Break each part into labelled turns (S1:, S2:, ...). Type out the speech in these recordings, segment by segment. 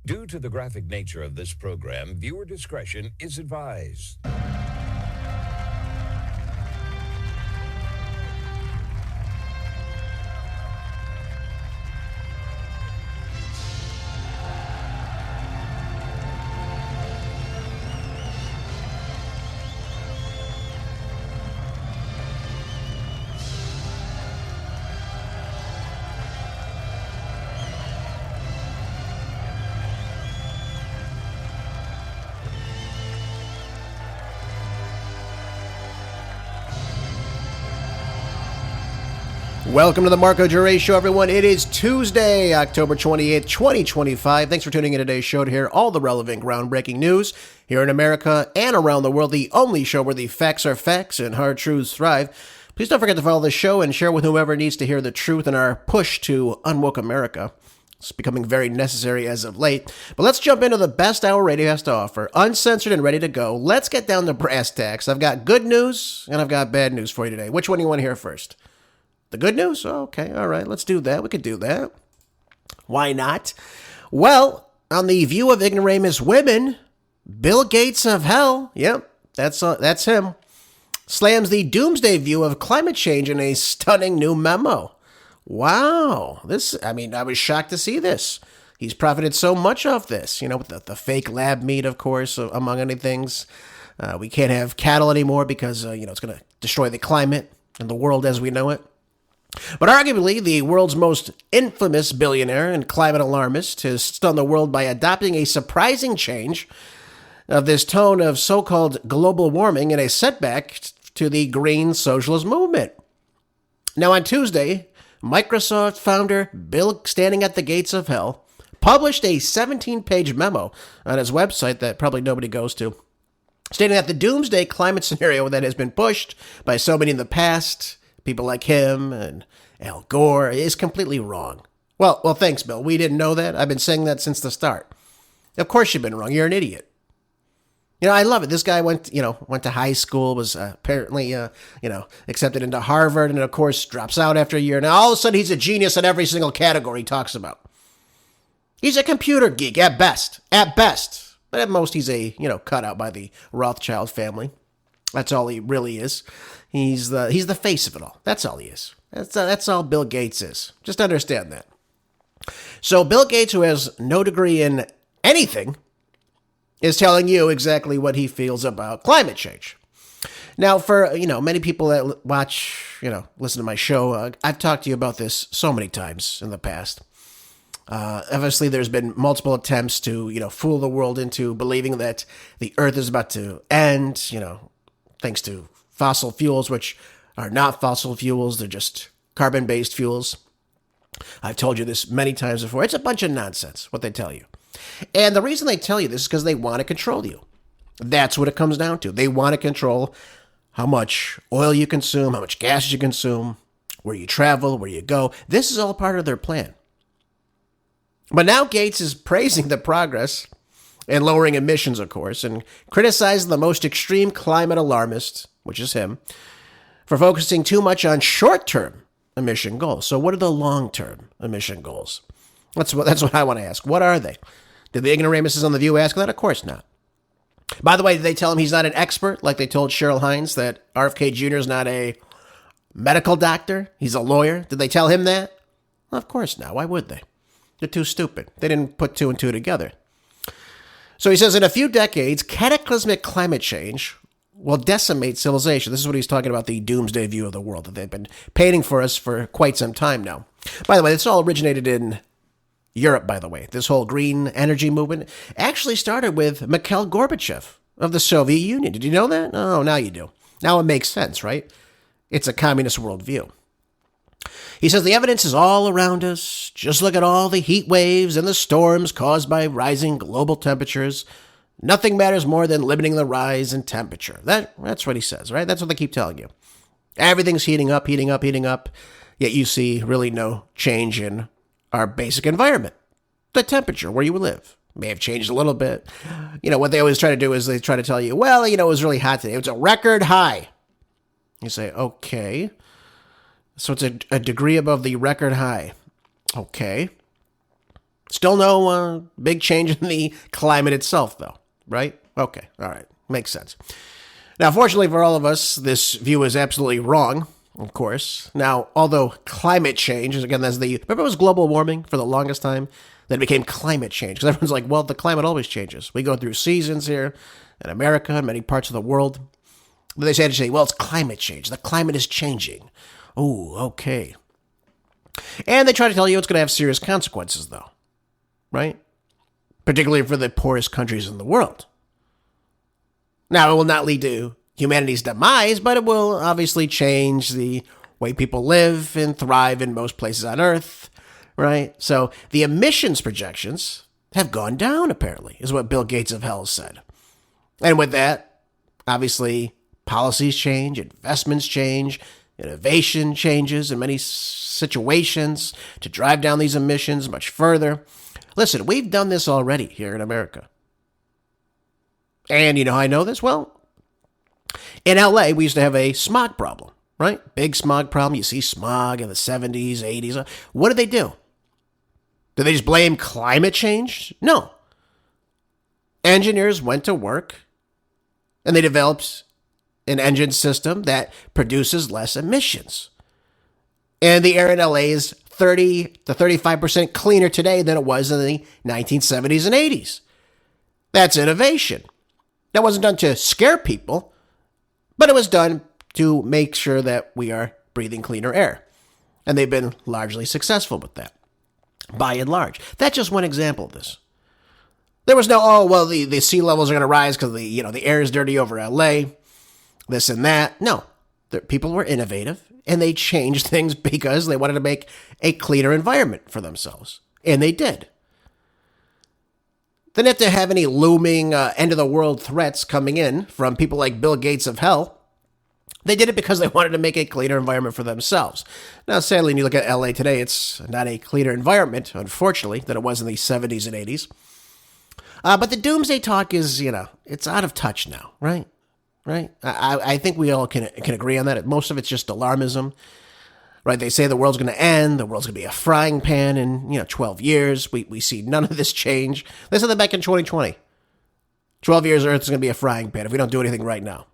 S1: Due to the graphic nature of this program, viewer discretion is advised.
S2: Welcome to the Marco Jure Show, everyone. It is Tuesday, October 28th, 2025. Thanks for tuning in today's show to hear all the relevant, groundbreaking news here in America and around the world, the only show where the facts are facts and hard truths thrive. Please don't forget to follow the show and share with whoever needs to hear the truth in our push to unwoke America. It's becoming very necessary as of late. But let's jump into the best hour radio has to offer, uncensored and ready to go. Let's get down to brass tacks. I've got good news and I've got bad news for you today. Which one do you want to hear first? The good news? Okay, all right, let's do that. We could do that. Why not? Well, on the view of ignoramus women, Bill Gates of hell, yep, that's him, slams the doomsday view of climate change in a stunning new memo. Wow, I was shocked to see this. He's profited so much off this, with the fake lab meat, of course, among other things. We can't have cattle anymore because, it's going to destroy the climate and the world as we know it. But arguably, the world's most infamous billionaire and climate alarmist has stunned the world by adopting a surprising change of this tone of so-called global warming and a setback to the green socialist movement. Now, on Tuesday, Microsoft founder Bill, standing at the gates of hell, published a 17-page memo on his website that probably nobody goes to, stating that the doomsday climate scenario that has been pushed by so many in the past, people like him and Al Gore, is completely wrong. Well, thanks, Bill. We didn't know that. I've been saying that since the start. Of course you've been wrong. You're an idiot. I love it. This guy went to high school, was apparently, accepted into Harvard, and of course drops out after a year. Now all of a sudden he's a genius in every single category he talks about. He's a computer geek at best. But at most he's a, cut out by the Rothschild family. That's all he really is. He's the face of it all. That's all he is. That's all Bill Gates is. Just understand that. So Bill Gates, who has no degree in anything, is telling you exactly what he feels about climate change. Now, for, many people that watch, listen to my show, I've talked to you about this so many times in the past. Obviously, there's been multiple attempts to, fool the world into believing that the Earth is about to end, thanks to fossil fuels, which are not fossil fuels. They're just carbon-based fuels. I've told you this many times before. It's a bunch of nonsense, what they tell you. And the reason they tell you this is because they want to control you. That's what it comes down to. They want to control how much oil you consume, how much gas you consume, where you travel, where you go. This is all part of their plan. But now Gates is praising the progress and lowering emissions, of course, and criticizing the most extreme climate alarmist, which is him, for focusing too much on short-term emission goals. So what are the long-term emission goals? That's what I want to ask. What are they? Did the ignoramuses on The View ask that? Of course not. By the way, did they tell him he's not an expert, like they told Cheryl Hines that RFK Jr. is not a medical doctor? He's a lawyer. Did they tell him that? Well, of course not. Why would they? They're too stupid. They didn't put two and two together. So he says, in a few decades, cataclysmic climate change will decimate civilization. This is what he's talking about, the doomsday view of the world that they've been painting for us for quite some time now. By the way, this all originated in Europe, by the way. This whole green energy movement actually started with Mikhail Gorbachev of the Soviet Union. Did you know that? Oh, now you do. Now it makes sense, right? It's a communist worldview. He says the evidence is all around us. Just look at all the heat waves and the storms caused by rising global temperatures. Nothing matters more than limiting the rise in temperature. That's what he says, right? That's what they keep telling you. Everything's heating up, yet you see really no change in our basic environment. The temperature where you live may have changed a little bit. What they always try to do is they try to tell you, well, it was really hot today. It was a record high. You say, okay. So it's a degree above the record high. Okay. Still no big change in the climate itself, though, right? Okay, all right, makes sense. Now, fortunately for all of us, this view is absolutely wrong, of course. Now, although climate change is, again, remember it was global warming for the longest time? Then it became climate change, because everyone's like, well, the climate always changes. We go through seasons here in America and many parts of the world. But they say, well, it's climate change. The climate is changing. Oh, okay. And they try to tell you it's going to have serious consequences, though, right? Particularly for the poorest countries in the world. Now, it will not lead to humanity's demise, but it will obviously change the way people live and thrive in most places on Earth, right? So the emissions projections have gone down, apparently, is what Bill Gates of hell said. And with that, obviously, policies change, investments change, innovation changes in many situations to drive down these emissions much further. Listen, we've done this already here in America. And you know how I know this? Well, in LA, we used to have a smog problem, right? Big smog problem. You see smog in the 70s, 80s. What did they do? Did they just blame climate change? No. Engineers went to work and they developed an engine system that produces less emissions. And the air in LA is 30 to 35% cleaner today than it was in the 1970s and 80s. That's innovation. That wasn't done to scare people, but it was done to make sure that we are breathing cleaner air. And they've been largely successful with that, by and large. That's just one example of this. There was no, the sea levels are going to rise because the air is dirty over LA, this and that. No, people were innovative, and they changed things because they wanted to make a cleaner environment for themselves. And they did. They didn't have to have any looming end-of-the-world threats coming in from people like Bill Gates of hell. They did it because they wanted to make a cleaner environment for themselves. Now, sadly, when you look at LA today, it's not a cleaner environment, unfortunately, than it was in the 70s and 80s. But the doomsday talk is, it's out of touch now, right? Right? I think we all can agree on that. Most of it's just alarmism. Right, they say the world's going to end, the world's going to be a frying pan in, 12 years. We see none of this change. They said that back in 2020. 12 years, Earth's going to be a frying pan if we don't do anything right now.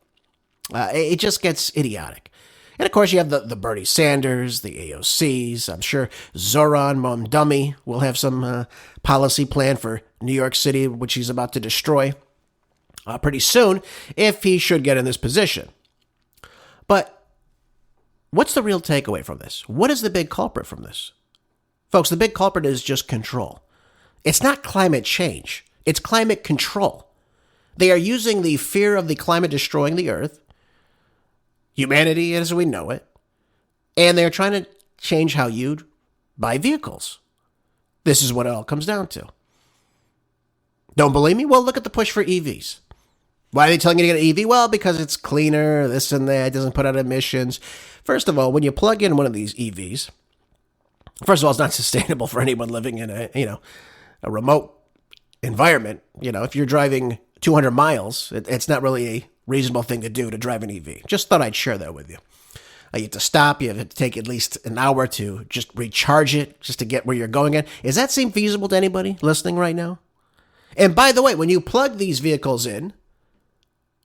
S2: It just gets idiotic. And, of course, you have the Bernie Sanders, the AOCs. I'm sure Zoran Momdummy will have some policy plan for New York City, which he's about to destroy pretty soon, if he should get in this position. But what's the real takeaway from this? What is the big culprit from this? Folks, the big culprit is just control. It's not climate change. It's climate control. They are using the fear of the climate destroying the earth, humanity as we know it, and they're trying to change how you buy vehicles. This is what it all comes down to. Don't believe me? Well, look at the push for EVs. Why are they telling you to get an EV? Well, because it's cleaner, this and that, it doesn't put out emissions. First of all, when you plug in one of these EVs, first of all, it's not sustainable for anyone living in a remote environment. If you're driving 200 miles, it's not really a reasonable thing to do to drive an EV. Just thought I'd share that with you. You have to stop. You have to take at least an hour to just recharge it, just to get where you're going at. Does that seem feasible to anybody listening right now? And by the way, when you plug these vehicles in,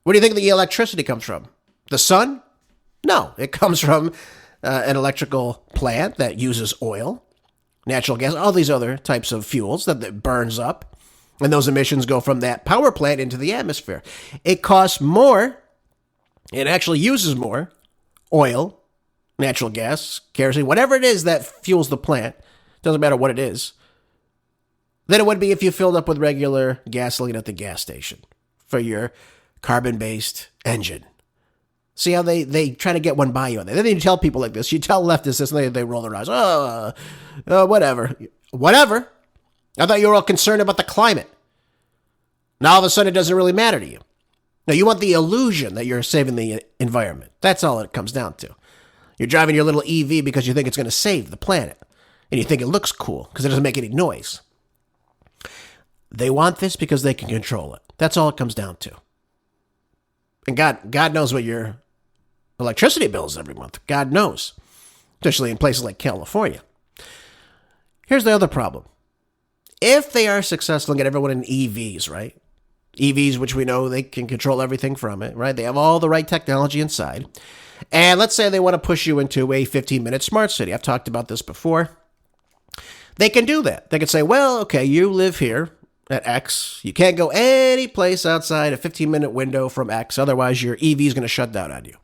S2: where do you think the electricity comes from? The sun? No, it comes from an electrical plant that uses oil, natural gas, all these other types of fuels that burns up. And those emissions go from that power plant into the atmosphere. It costs more. It actually uses more oil, natural gas, kerosene, whatever it is that fuels the plant. Doesn't matter what it is. Than it would be if you filled up with regular gasoline at the gas station for your carbon-based engine. See how they try to get one by you on that. Then you tell people like this. You tell leftists this, and they roll their eyes. Whatever. Whatever. I thought you were all concerned about the climate. Now all of a sudden it doesn't really matter to you. Now you want the illusion that you're saving the environment. That's all it comes down to. You're driving your little EV because you think it's going to save the planet. And you think it looks cool because it doesn't make any noise. They want this because they can control it. That's all it comes down to. And God knows what your electricity bill is every month. God knows. Especially in places like California. Here's the other problem. if they are successful and get everyone in EVs, right? EVs, which we know they can control everything from it, right? They have all the right technology inside. And let's say they want to push you into a 15-minute smart city. I've talked about this before. They can do that. They can say, well, okay, you live here at X. You can't go any place outside a 15-minute window from X. Otherwise, your EV is going to shut down on you.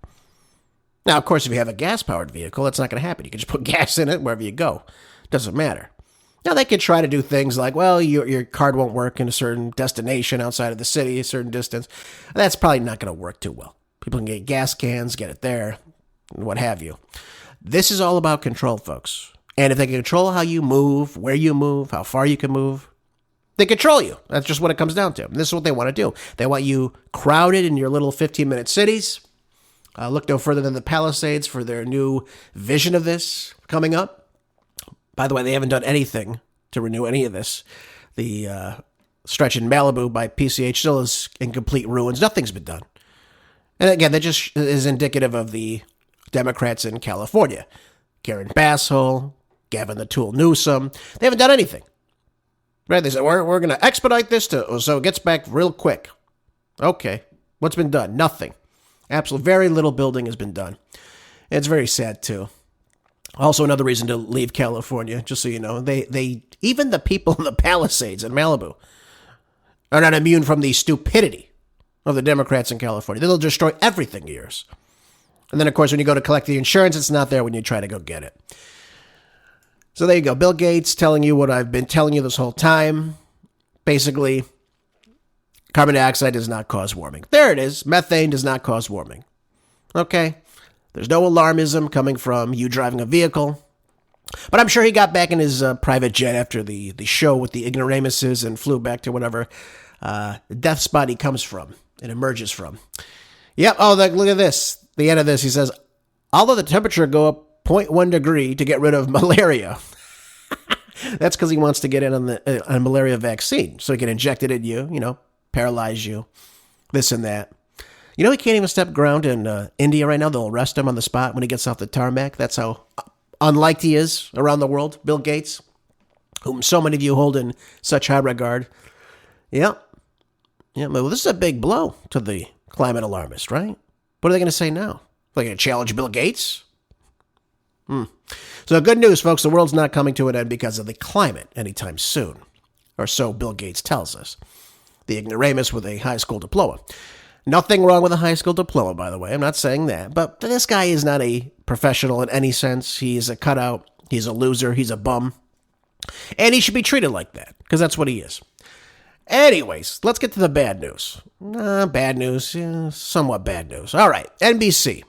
S2: Now, of course, if you have a gas-powered vehicle, that's not going to happen. You can just put gas in it wherever you go. Doesn't matter. Now, they could try to do things like, well, your card won't work in a certain destination outside of the city, a certain distance. That's probably not going to work too well. People can get gas cans, get it there, and what have you. This is all about control, folks. And if they can control how you move, where you move, how far you can move, they control you. That's just what it comes down to. And this is what they want to do. They want you crowded in your little 15-minute cities. Look no further than the Palisades for their new vision of this coming up. By the way, they haven't done anything to renew any of this. The stretch in Malibu by PCH still is in complete ruins. Nothing's been done. And again, that just is indicative of the Democrats in California. Karen Basshole, Gavin the Tool Newsom. They haven't done anything. Right? They said, we're going to expedite this so it gets back real quick. Okay. What's been done? Nothing. Absolutely. Very little building has been done. And it's very sad, too. Also, another reason to leave California, just so you know, they even the people in the Palisades in Malibu are not immune from the stupidity of the Democrats in California. They'll destroy everything of yours. And then, of course, when you go to collect the insurance, it's not there when you try to go get it. So there you go. Bill Gates telling you what I've been telling you this whole time. Basically, carbon dioxide does not cause warming. There it is. Methane does not cause warming. Okay. There's no alarmism coming from you driving a vehicle. But I'm sure he got back in his private jet after the show with the ignoramuses and flew back to whatever death spot he comes from and emerges from. Yep. Oh, look at this. The end of this, he says, although the temperature go up 0.1 degree to get rid of malaria. That's because he wants to get in on a malaria vaccine. So he can inject it in you, paralyze you, this and that. He can't even step ground in India right now. They'll arrest him on the spot when he gets off the tarmac. That's how unliked he is around the world. Bill Gates, whom so many of you hold in such high regard. Yeah. Well, this is a big blow to the climate alarmist, right? What are they going to say now? They're going to challenge Bill Gates? So good news, folks. The world's not coming to an end because of the climate anytime soon. Or so Bill Gates tells us. The ignoramus with a high school diploma. Nothing wrong with a high school diploma, by the way. I'm not saying that. But this guy is not a professional in any sense. He's a cutout. He's a loser. He's a bum. And he should be treated like that, because that's what he is. Anyways, let's get to the bad news. Bad news. Somewhat bad news. All right. NBC.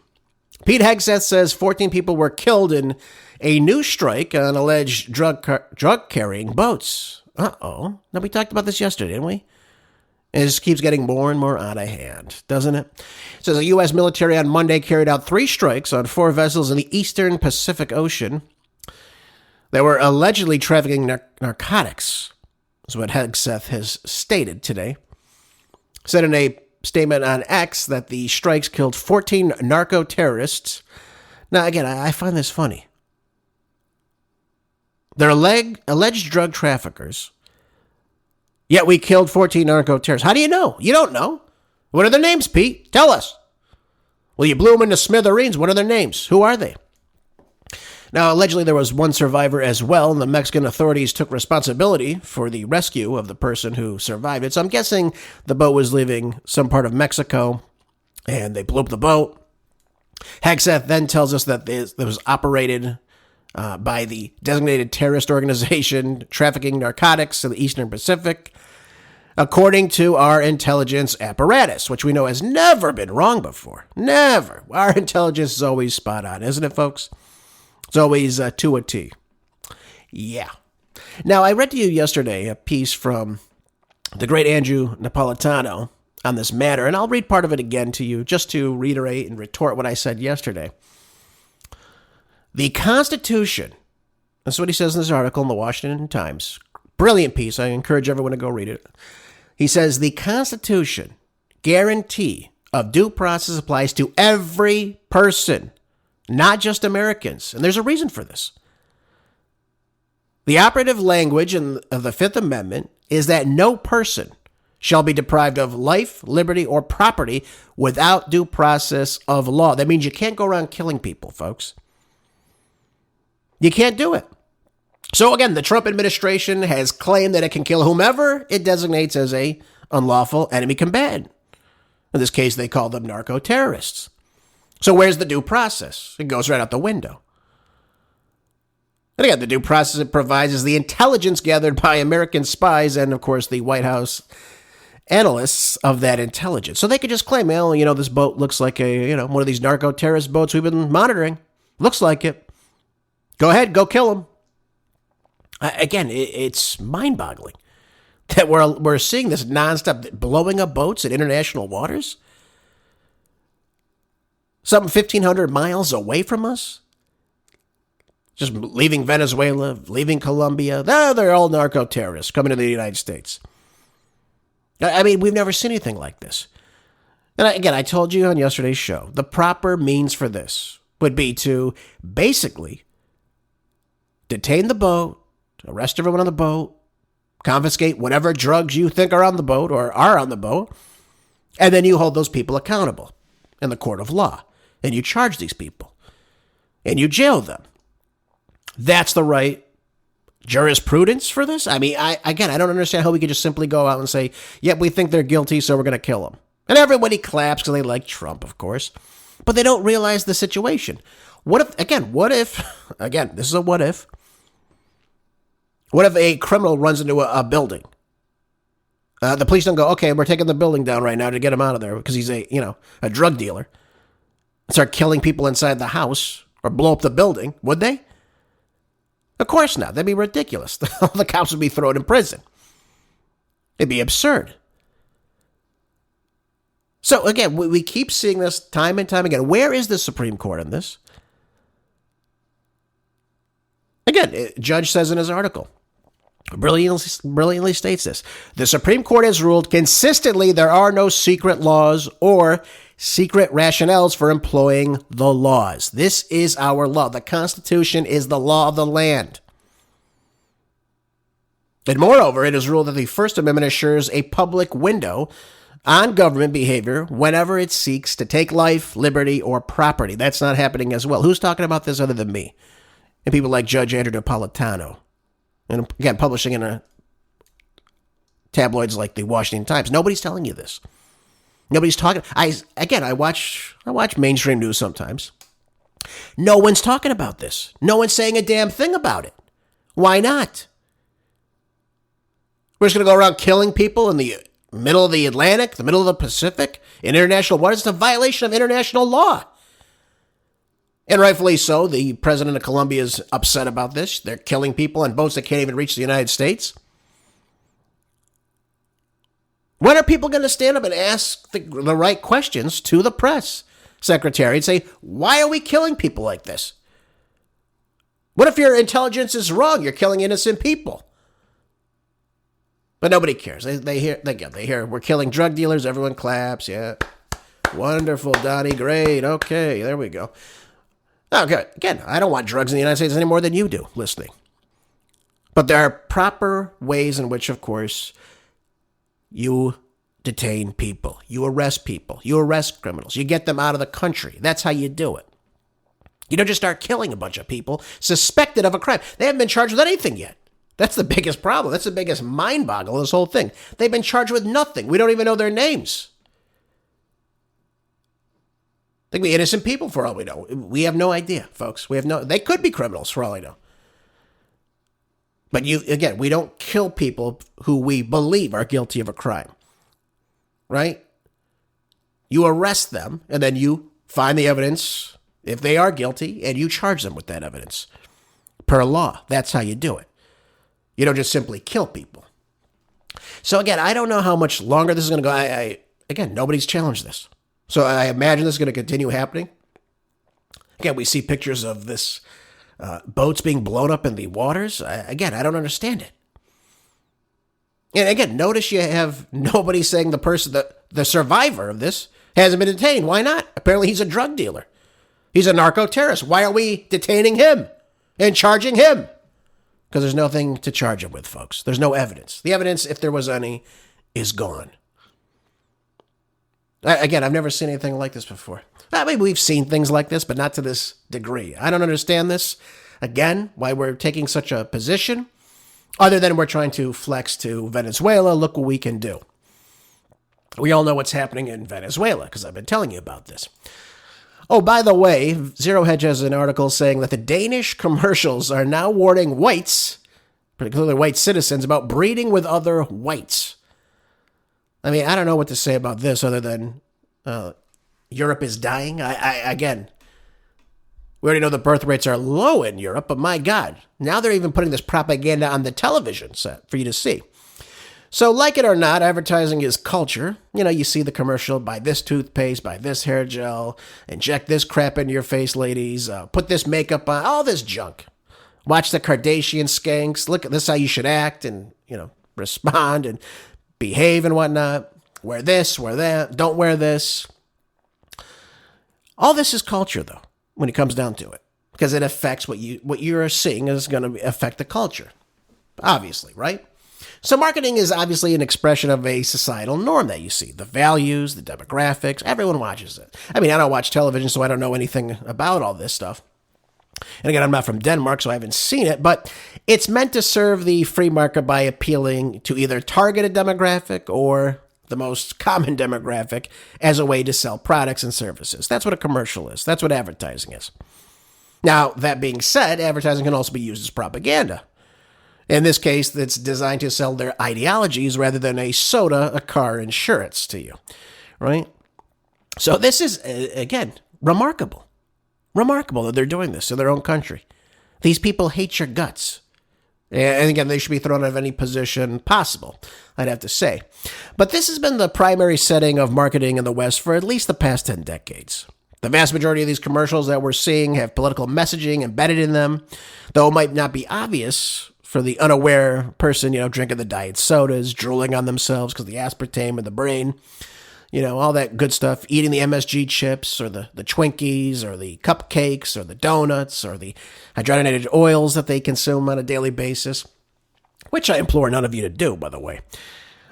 S2: Pete Hegseth says 14 people were killed in a new strike on alleged drug-carrying boats. Uh-oh. Now, we talked about this yesterday, didn't we? And it just keeps getting more and more out of hand, doesn't it? So the U.S. military on Monday carried out 3 strikes on 4 vessels in the eastern Pacific Ocean that were allegedly trafficking narcotics, is what Hegseth has stated today. Said in a statement on X that the strikes killed 14 narco-terrorists. Now, again, I find this funny. They're alleged drug traffickers, yet we killed 14 narco-terrorists. How do you know? You don't know. What are their names, Pete? Tell us. Well, you blew them into smithereens. What are their names? Who are they? Now, allegedly, there was one survivor as well, and the Mexican authorities took responsibility for the rescue of the person who survived it. So I'm guessing the boat was leaving some part of Mexico, and they blew up the boat. Hegseth then tells us that it was operated by the designated terrorist organization trafficking narcotics in the Eastern Pacific, according to our intelligence apparatus, which we know has never been wrong before. Never. Our intelligence is always spot on, isn't it, folks? It's always to a T. Yeah. Now, I read to you yesterday a piece from the great Andrew Napolitano on this matter, and I'll read part of it again to you just to reiterate and retort what I said yesterday. The Constitution, that's what he says in this article in the Washington Times. Brilliant piece. I encourage everyone to go read it. He says, the Constitution guarantee of due process applies to every person, not just Americans. And there's a reason for this. The operative language of the Fifth Amendment is that no person shall be deprived of life, liberty, or property without due process of law. That means you can't go around killing people, folks. You can't do it. So again, the Trump administration has claimed that it can kill whomever it designates as a unlawful enemy combatant. In this case, they call them narco-terrorists. So where's the due process? It goes right out the window. And again, the due process it provides is the intelligence gathered by American spies and, of course, the White House analysts of that intelligence. So they could just claim, well, this boat looks like one of these narco-terrorist boats we've been monitoring. Looks like it. Go ahead, go kill them. Again, it's mind-boggling that we're seeing this nonstop blowing up boats in international waters. Something 1,500 miles away from us. Just leaving Venezuela, leaving Colombia. They're all narco-terrorists coming to the United States. I mean, we've never seen anything like this. And again, I told you on yesterday's show, the proper means for this would be to basically detain the boat, arrest everyone on the boat, confiscate whatever drugs you think are on the boat or are on the boat, and then you hold those people accountable in the court of law, and you charge these people, and you jail them. That's the right jurisprudence for this? I mean, I don't understand how we could just simply go out and say, yep, we think they're guilty, so we're going to kill them. And everybody claps because they like Trump, of course. But they don't realize the situation. What if, this is a what if. What if a criminal runs into a building? The police don't go, okay, we're taking the building down right now to get him out of there because he's a drug dealer. Start killing people inside the house or blow up the building, would they? Of course not. That'd be ridiculous. The cops would be thrown in prison. It'd be absurd. So again, we keep seeing this time and time again. Where is the Supreme Court on this? Again, Judge says in his article, brilliantly states this. The Supreme Court has ruled consistently there are no secret laws or secret rationales for employing the laws. This is our law. The Constitution is the law of the land. And moreover, it is ruled that the First Amendment assures a public window on government behavior whenever it seeks to take life, liberty, or property. That's not happening as well. Who's talking about this other than me? And people like Judge Andrew Napolitano. And again, publishing in tabloids like the Washington Times. Nobody's telling you this. Nobody's talking. I watch mainstream news sometimes. No one's talking about this. No one's saying a damn thing about it. Why not? We're just going to go around killing people in the middle of the Atlantic, the middle of the Pacific, in international waters. It's a violation of international law. And rightfully so, the president of Colombia is upset about this. They're killing people on boats that can't even reach the United States. When are people going to stand up and ask the right questions to the press secretary and say, why are we killing people like this? What if your intelligence is wrong? You're killing innocent people. But nobody cares. They hear we're killing drug dealers. Everyone claps. Yeah. Wonderful, Donnie. Great. Okay, there we go. Okay, again, I don't want drugs in the United States any more than you do, listening. But there are proper ways in which, of course, you detain people. You arrest people. You arrest criminals. You get them out of the country. That's how you do it. You don't just start killing a bunch of people suspected of a crime. They haven't been charged with anything yet. That's the biggest problem. That's the biggest mind boggle of this whole thing. They've been charged with nothing. We don't even know their names. They could be innocent people for all we know. We have no idea, folks. They could be criminals for all I know. But we don't kill people who we believe are guilty of a crime. Right? You arrest them, and then you find the evidence if they are guilty, and you charge them with that evidence. Per law. That's how you do it. You don't just simply kill people. So again, I don't know how much longer this is going to go. Again, nobody's challenged this. So I imagine this is going to continue happening. Again, we see pictures of this boats being blown up in the waters. I don't understand it. And again, notice you have nobody saying the person, the survivor of this, hasn't been detained. Why not? Apparently he's a drug dealer. He's a narco-terrorist. Why are we detaining him and charging him? because there's nothing to charge him with, folks. There's no evidence. The evidence, if there was any, is gone. Again, I've never seen anything like this before. Maybe we've seen things like this, but not to this degree. I don't understand this. Again, why we're taking such a position, other than we're trying to flex to Venezuela. Look what we can do. We all know what's happening in Venezuela because I've been telling you about this. Oh, by the way, Zero Hedge has an article saying that the Danish commercials are now warning whites, particularly white citizens, about breeding with other whites. I mean, I don't know what to say about this other than Europe is dying. Again, we already know the birth rates are low in Europe, but my God, now they're even putting this propaganda on the television set for you to see. So like it or not, advertising is culture. You know, you see the commercial, buy this toothpaste, buy this hair gel, inject this crap into your face, ladies, put this makeup on, all this junk. Watch the Kardashian skanks. Look, this is how you should act and, respond and behave and whatnot. Wear this, wear that, don't wear this. All this is culture, though, when it comes down to it, because it affects what you're seeing is going to affect the culture, obviously, right? So marketing is obviously an expression of a societal norm that you see. The values, the demographics, everyone watches it. I mean, I don't watch television, so I don't know anything about all this stuff. And again, I'm not from Denmark, so I haven't seen it, but it's meant to serve the free market by appealing to either target a demographic or the most common demographic as a way to sell products and services. That's what a commercial is. That's what advertising is. Now, that being said, advertising can also be used as propaganda. In this case, it's designed to sell their ideologies rather than a soda, a car, insurance to you, right? So this is, again, remarkable. Remarkable that they're doing this in their own country. These people hate your guts. And again, they should be thrown out of any position possible, I'd have to say. But this has been the primary setting of marketing in the West for at least the past 10 decades. The vast majority of these commercials that we're seeing have political messaging embedded in them, though it might not be obvious for the unaware person, drinking the diet sodas, drooling on themselves because of the aspartame in the brain, all that good stuff, eating the MSG chips or the Twinkies or the cupcakes or the donuts or the hydrogenated oils that they consume on a daily basis, which I implore none of you to do, by the way.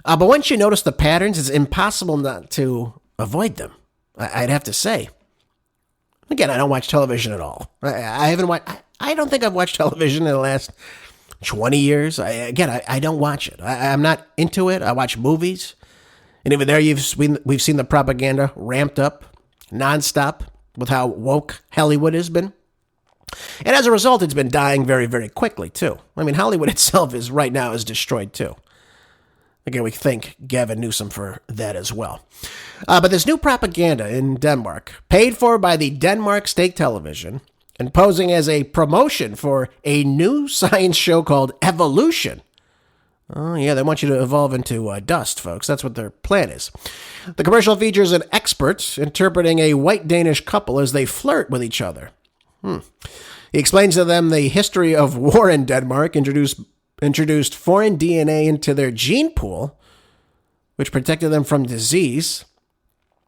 S2: But once you notice the patterns, it's impossible not to avoid them, I'd have to say. Again, I don't watch television at all. I don't think I've watched television in the last 20 years. I don't watch it. I'm not into it. I watch movies. And even there, we've seen the propaganda ramped up nonstop with how woke Hollywood has been. And as a result, it's been dying very, very quickly, too. I mean, Hollywood itself right now is destroyed, too. Again, we thank Gavin Newsom for that as well. But this new propaganda in Denmark, paid for by the Denmark State Television, and posing as a promotion for a new science show called Evolution. Oh, yeah, they want you to evolve into dust, folks. That's what their plan is. The commercial features an expert interpreting a white Danish couple as they flirt with each other. He explains to them the history of war in Denmark, introduced foreign DNA into their gene pool, which protected them from disease.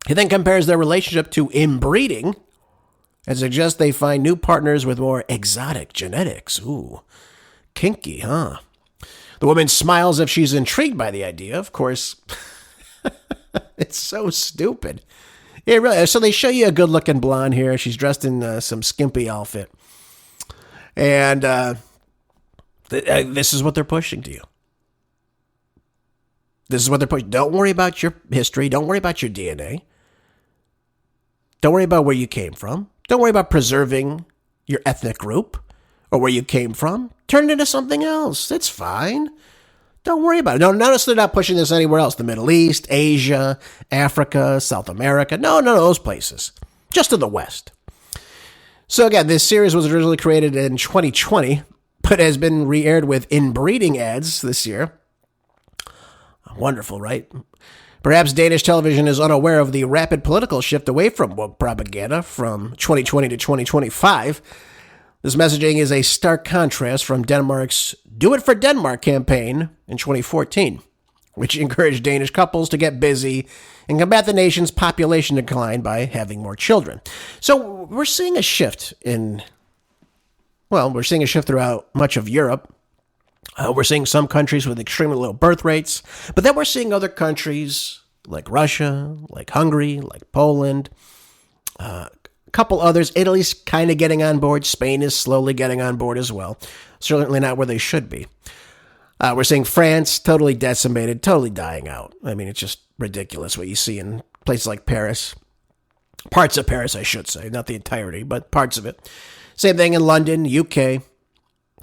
S2: He then compares their relationship to inbreeding and suggests they find new partners with more exotic genetics. Ooh, kinky, huh? The woman smiles if she's intrigued by the idea. Of course, it's so stupid. Yeah, really. So they show you a good-looking blonde here. She's dressed in some skimpy outfit. And this is what they're pushing to you. This is what they're pushing. Don't worry about your history. Don't worry about your DNA. Don't worry about where you came from. Don't worry about preserving your ethnic group or where you came from. Turn it into something else. It's fine. Don't worry about it. No, notice they're not pushing this anywhere else. The Middle East, Asia, Africa, South America. No, none of those places. Just in the West. So again, this series was originally created in 2020, but has been re-aired with inbreeding ads this year. Wonderful, right? Perhaps Danish television is unaware of the rapid political shift away from woke propaganda from 2020 to 2025. This messaging is a stark contrast from Denmark's Do It for Denmark campaign in 2014, which encouraged Danish couples to get busy and combat the nation's population decline by having more children. So we're seeing a shift throughout much of Europe. We're seeing some countries with extremely low birth rates, but then we're seeing other countries like Russia, like Hungary, like Poland, a couple others. Italy's kind of getting on board. Spain is slowly getting on board as well. Certainly not where they should be. We're seeing France totally decimated, totally dying out. I mean, it's just ridiculous what you see in places like Paris. Parts of Paris, I should say. Not the entirety, but parts of it. Same thing in London, UK.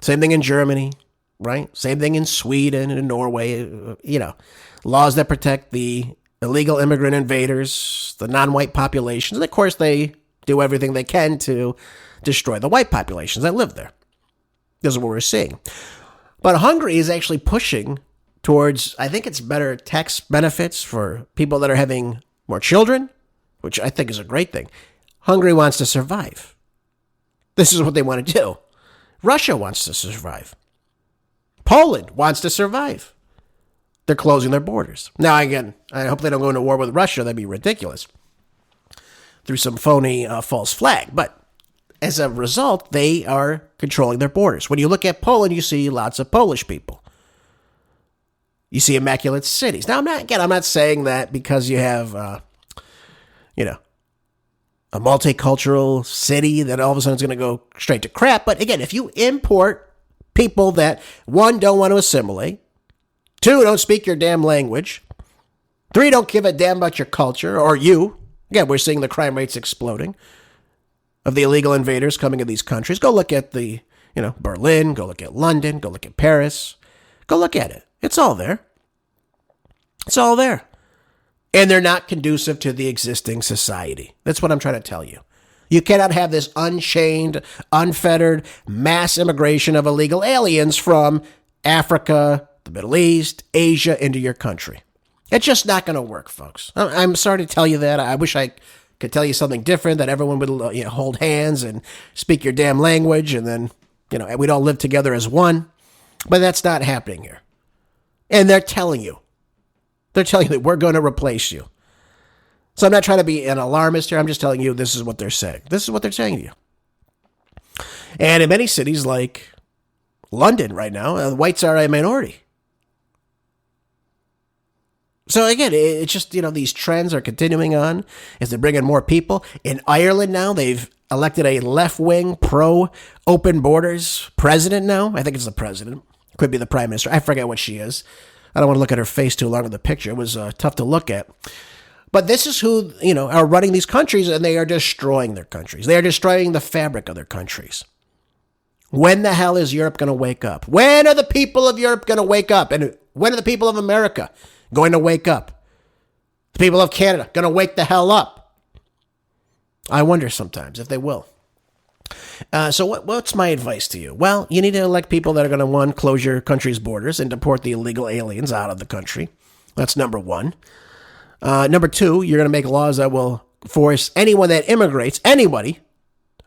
S2: Same thing in Germany, right? Same thing in Sweden and in Norway. Laws that protect the illegal immigrant invaders, the non-white populations. And, of course, they do everything they can to destroy the white populations that live there. This is what we're seeing. But Hungary is actually pushing towards, I think it's better tax benefits for people that are having more children, which I think is a great thing. Hungary wants to survive. This is what they want to do. Russia wants to survive. Poland wants to survive. They're closing their borders. Now, again, I hope they don't go into war with Russia. That'd be ridiculous. Through some phony false flag. But as a result, they are controlling their borders. When you look at Poland, you see lots of Polish people. You see immaculate cities. Now, I'm not saying that because you have, a multicultural city that all of a sudden is going to go straight to crap. But again, if you import people that, one, don't want to assimilate, two, don't speak your damn language, three, don't give a damn about your culture, or you, again, we're seeing the crime rates exploding of the illegal invaders coming in these countries. Go look at Berlin, go look at London, go look at Paris, go look at it. It's all there. It's all there. And they're not conducive to the existing society. That's what I'm trying to tell you. You cannot have this unchained, unfettered mass immigration of illegal aliens from Africa, the Middle East, Asia into your country. It's just not going to work, folks. I'm sorry to tell you that. I wish I could tell you something different, that everyone would hold hands and speak your damn language, and then we'd all live together as one. But that's not happening here. And they're telling you. They're telling you that we're going to replace you. So I'm not trying to be an alarmist here. I'm just telling you this is what they're saying. This is what they're saying to you. And in many cities like London right now, whites are a minority. So again, it's just, these trends are continuing on as they bring in more people. In Ireland now, they've elected a left-wing, pro-open borders president now. I think it's the president. Could be the prime minister. I forget what she is. I don't want to look at her face too long in the picture. It was tough to look at. But this is who, are running these countries, and they are destroying their countries. They are destroying the fabric of their countries. When the hell is Europe going to wake up? When are the people of Europe going to wake up? And when are the people of America going to wake up? The people of Canada going to wake the hell up? I wonder sometimes if they will. So what's my advice to you? Well, you need to elect people that are going to, one, close your country's borders and deport the illegal aliens out of the country. That's number one. Number two, you're going to make laws that will force anyone that immigrates, anybody,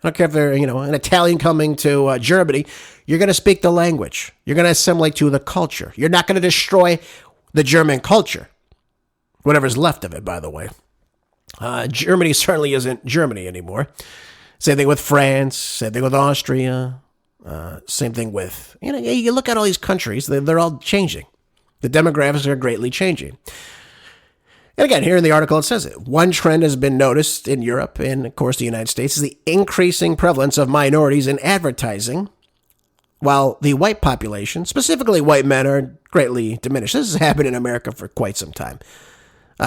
S2: I don't care if they're, an Italian coming to Germany, you're going to speak the language. You're going to assimilate to the culture. You're not going to destroy the German culture. Whatever's left of it, by the way. Germany certainly isn't Germany anymore. Same thing with France, same thing with Austria, same thing with, you look at all these countries, they're all changing. The demographics are greatly changing. And again, here in the article, it says it. One trend has been noticed in Europe and, of course, the United States is the increasing prevalence of minorities in advertising, while the white population, specifically white men, are greatly diminished. This has happened in America for quite some time.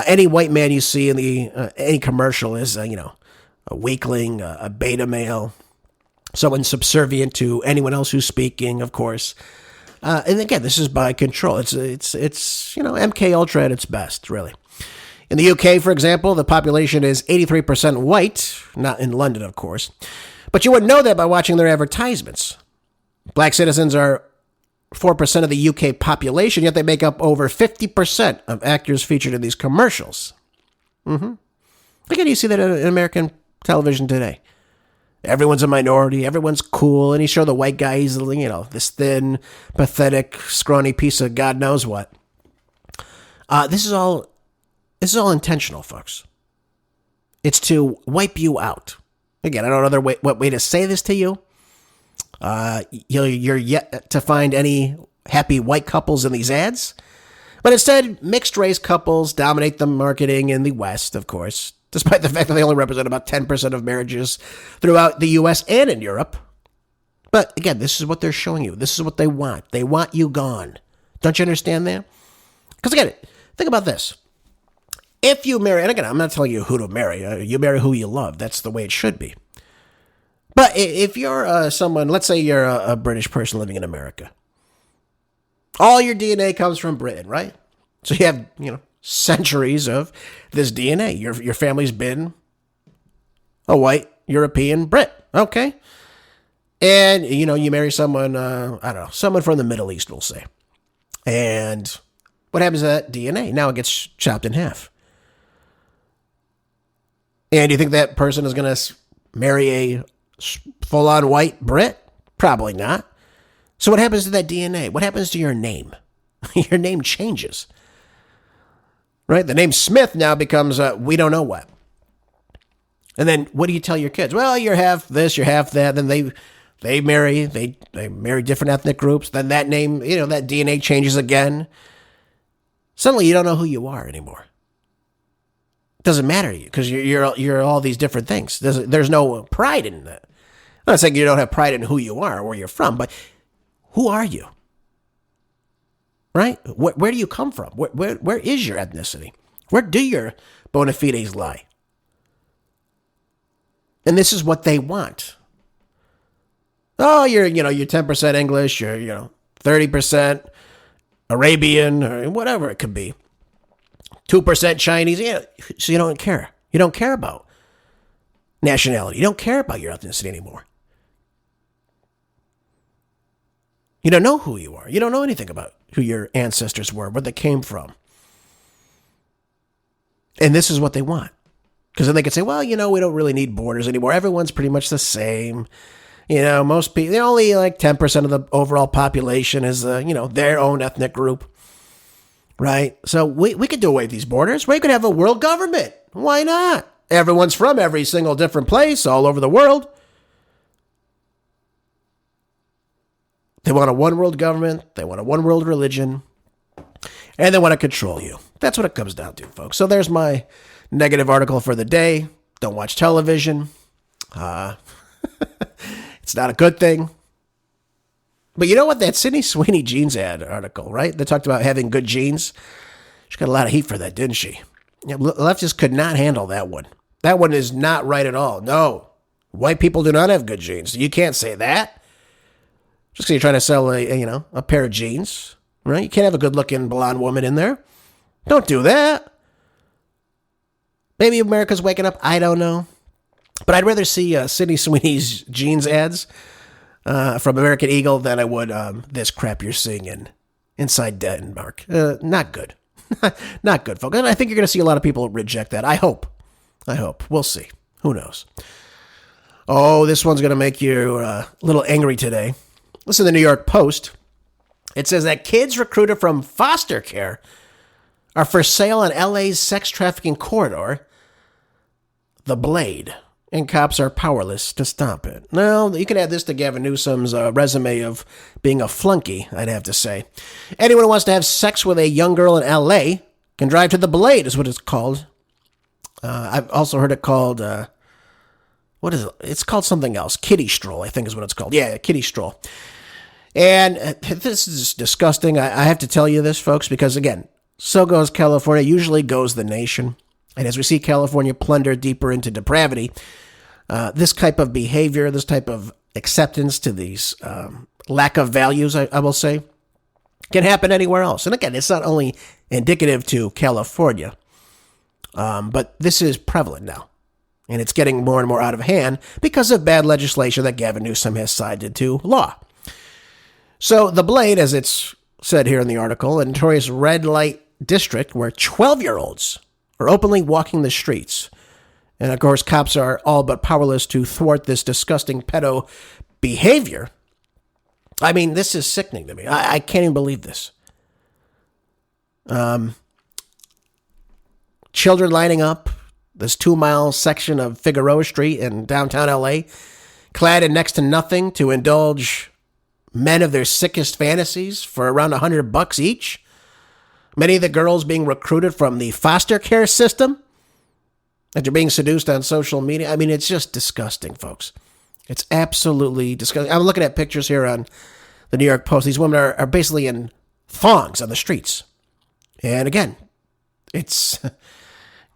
S2: Any white man you see in any commercial is, a weakling, a beta male, someone subservient to anyone else who's speaking, of course. And again, this is by control. It's MK Ultra at its best, really. In the UK, for example, the population is 83% white, not in London, of course. But you wouldn't know that by watching their advertisements. Black citizens are 4% of the UK population, yet they make up over 50% of actors featured in these commercials. Again, you see that in American television today. Everyone's a minority, everyone's cool, and you show the white guy, he's, this thin, pathetic, scrawny piece of God knows what. This is all intentional, folks. It's to wipe you out. Again, I don't know what way to say this to you. You're yet to find any happy white couples in these ads. But instead, mixed-race couples dominate the marketing in the West, of course, despite the fact that they only represent about 10% of marriages throughout the U.S. and in Europe. But again, this is what they're showing you. This is what they want. They want you gone. Don't you understand that? Because again, think about this. If you marry, and again, I'm not telling you who to marry. You marry who you love. That's the way it should be. But if you're someone, let's say you're a British person living in America. All your DNA comes from Britain, right? So you have, centuries of this DNA. Your family's been a white European Brit. Okay. And, you marry someone, someone from the Middle East, we'll say. And what happens to that DNA? Now it gets chopped in half. And do you think that person is going to marry a full-on white Brit? Probably not. So what happens to that DNA? What happens to your name? Your name changes. Right? The name Smith now becomes we don't know what. And then what do you tell your kids? Well, you're half this, you're half that. Then they marry different ethnic groups. Then that name, that DNA changes again. Suddenly you don't know who you are anymore. It doesn't matter to you because you're all these different things. There's no pride in that. I'm not saying you don't have pride in who you are or where you're from, but who are you? Right? Where do you come from? Where is your ethnicity? Where do your bona fides lie? And this is what they want. Oh, you're 10% English, you're 30% Arabian, or whatever it could be. 2% Chinese. Yeah, so you don't care. You don't care about nationality. You don't care about your ethnicity anymore. You don't know who you are. You don't know anything about who your ancestors were, where they came from. And this is what they want. Because then they could say, well, we don't really need borders anymore. Everyone's pretty much the same. Most people, only like 10% of the overall population is, their own ethnic group. Right? So we could do away with these borders. We could have a world government. Why not? Everyone's from every single different place all over the world. They want a one world government. They want a one world religion. And they want to control you. That's what it comes down to, folks. So there's my negative article for the day. Don't watch television. It's not a good thing. But you know what? That Sydney Sweeney jeans ad article, right? They talked about having good jeans. She got a lot of heat for that, didn't she? Yeah, leftists could not handle that one. That one is not right at all. No. White people do not have good jeans. You can't say that. Just because you're trying to sell a pair of jeans, right? You can't have a good-looking blonde woman in there. Don't do that. Maybe America's waking up. I don't know. But I'd rather see Sydney Sweeney's jeans ads from American Eagle than I would this crap you're seeing inside Denmark. Not good. Not good, folks. And I think you're going to see a lot of people reject that. I hope. We'll see. Who knows? Oh, this one's going to make you a little angry today. Listen to the New York Post. It says that kids recruited from foster care are for sale on LA's sex trafficking corridor, the Blade, and cops are powerless to stop it. Now, you can add this to Gavin Newsom's resume of being a flunky, I'd have to say. Anyone who wants to have sex with a young girl in LA can drive to the Blade, is what it's called. I've also heard it called, what is it? It's called something else. Kiddie Stroll, I think is what it's called. Yeah, Kiddie Stroll. And this is disgusting. I have to tell you this, folks, because again, so goes California, usually goes the nation. And as we see California plunder deeper into depravity, this type of behavior, this type of acceptance to these lack of values, I will say, can happen anywhere else. And again, it's not only indicative to California, but this is prevalent now. And it's getting more and more out of hand because of bad legislation that Gavin Newsom has signed into law. So the Blade, as it's said here in the article, a notorious red light district where 12-year-olds are openly walking the streets. And of course, cops are all but powerless to thwart this disgusting pedo behavior. I mean, this is sickening to me. I can't even believe this. Children lining up this 2-mile section of Figueroa Street in downtown LA, clad in next to nothing to indulge men of their sickest fantasies for around $100 each. Many of the girls being recruited from the foster care system after being seduced on social media. I mean, it's just disgusting, folks. It's absolutely disgusting. I'm looking at pictures here on the New York Post. These women are basically in thongs on the streets. And again, it's, some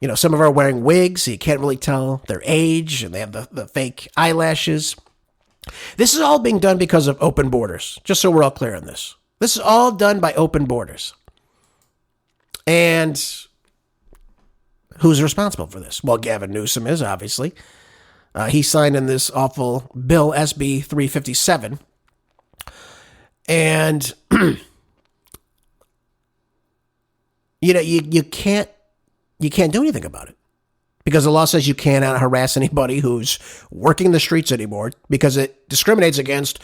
S2: of them are wearing wigs, so you can't really tell their age, and they have the fake eyelashes. This is all being done because of open borders, just so we're all clear on this. This is all done by open borders. And who's responsible for this? Well, Gavin Newsom is, obviously. He signed in this awful bill, SB 357. And, you can't do anything about it. Because the law says you cannot harass anybody who's working the streets anymore because it discriminates against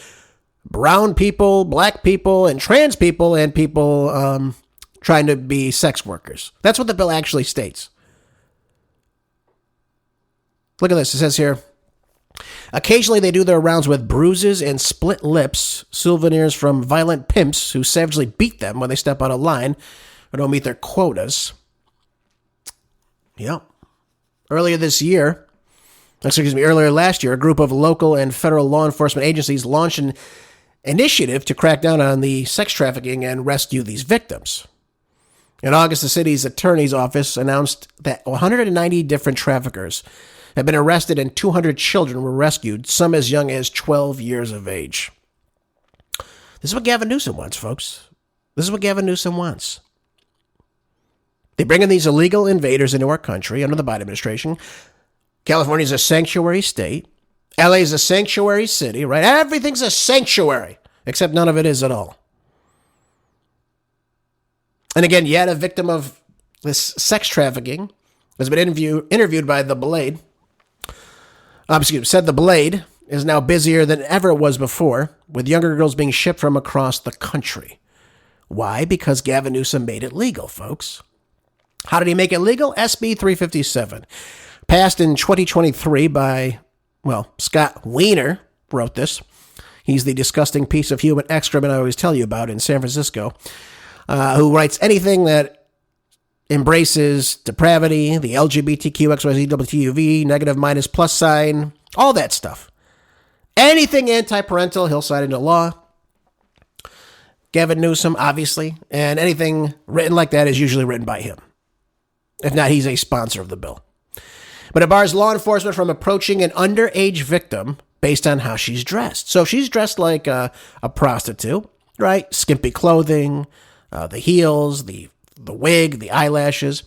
S2: brown people, black people, and trans people, and people trying to be sex workers. That's what the bill actually states. Look at this. It says here, occasionally they do their rounds with bruises and split lips, souvenirs from violent pimps who savagely beat them when they step out of line or don't meet their quotas. Yep. Earlier last year, a group of local and federal law enforcement agencies launched an initiative to crack down on the sex trafficking and rescue these victims. In August, the city's attorney's office announced that 190 different traffickers have been arrested and 200 children were rescued, some as young as 12 years of age. This is what Gavin Newsom wants, folks. This is what Gavin Newsom wants. They bring in these illegal invaders into our country under the Biden administration. California is a sanctuary state. LA is a sanctuary city, right? Everything's a sanctuary, except none of it is at all. And again, yet a victim of this sex trafficking has been interviewed by The Blade. Said The Blade is now busier than ever it was before, with younger girls being shipped from across the country. Why? Because Gavin Newsom made it legal, folks. How did he make it legal? SB 357. Passed in 2023 by, Scott Wiener wrote this. He's the disgusting piece of human excrement I always tell you about in San Francisco, who writes anything that embraces depravity, the LGBTQ, XYZ, WTUV, negative minus plus sign, all that stuff. Anything anti-parental, he'll sign into law. Gavin Newsom, obviously, and anything written like that is usually written by him. If not, he's a sponsor of the bill. But it bars law enforcement from approaching an underage victim based on how she's dressed. So if she's dressed like a prostitute, right? Skimpy clothing, the heels, the wig, the eyelashes,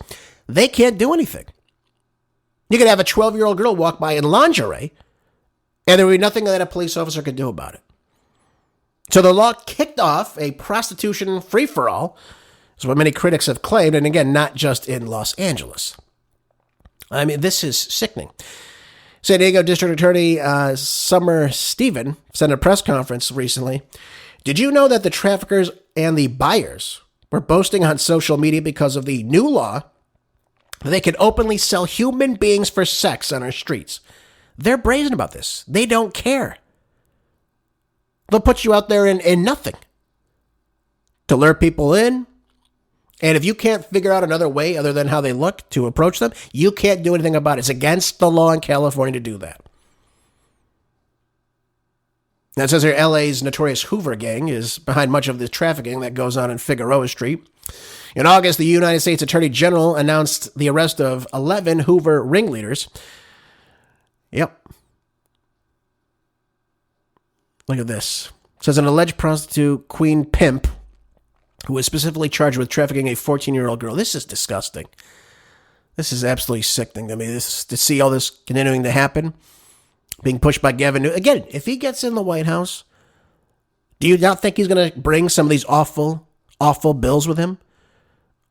S2: they can't do anything. You could have a 12-year-old girl walk by in lingerie, and there would be nothing that a police officer could do about it. So the law kicked off a prostitution free-for-all, is what many critics have claimed, and again, not just in Los Angeles. I mean, this is sickening. San Diego District Attorney Summer Stephen said at a press conference recently, did you know that the traffickers and the buyers were boasting on social media because of the new law that they can openly sell human beings for sex on our streets? They're brazen about this. They don't care. They'll put you out there in nothing to lure people in. And if you can't figure out another way other than how they look to approach them, you can't do anything about it. It's against the law in California to do that. Now it says here LA's notorious Hoover gang is behind much of the trafficking that goes on in Figueroa Street. In August, the United States Attorney General announced the arrest of 11 Hoover ringleaders. Yep. Look at this. It says an alleged prostitute queen pimp who was specifically charged with trafficking a 14-year-old girl. This is disgusting. This is absolutely sickening to me. To see all this continuing to happen, being pushed by Gavin Newsom. Again, if he gets in the White House, do you not think he's going to bring some of these awful, awful bills with him?